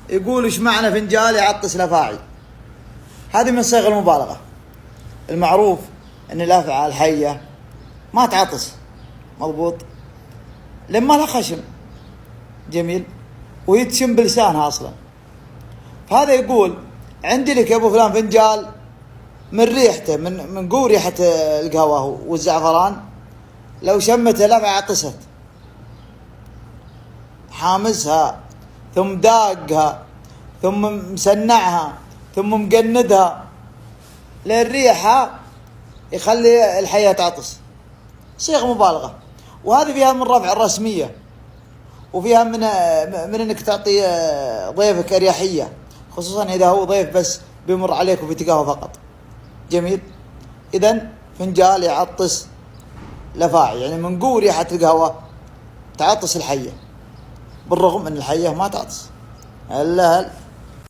يقول ايش معنى فنجال يعطس الافاعي؟ هذه من صيغ المبالغة. المعروف ان الافعى الحية ما تعطس، مضبوط، لما لها خشم جميل ويتشم بلسانها اصلا. فهذا يقول عندي لك يا ابو فلان فنجال من ريحته، من قوة ريحة القهوة والزعفران، لو شمت الافعى عطست، حامسها ثم داقها ثم مسنعها ثم مقندها للريحة يخلي الحياة تعطس. صيغ مبالغة، وهذه فيها من رفع الرسمية، وفيها من انك تعطي ضيفك اريحية، خصوصا اذا هو ضيف بس بيمر عليك وفي قهوة فقط. جميل. اذن فنجال يعطس الافاعي، يعني من قوة ريحة القهوة تعطس الحية، بالرغم ان الحية ما تعطس. هلا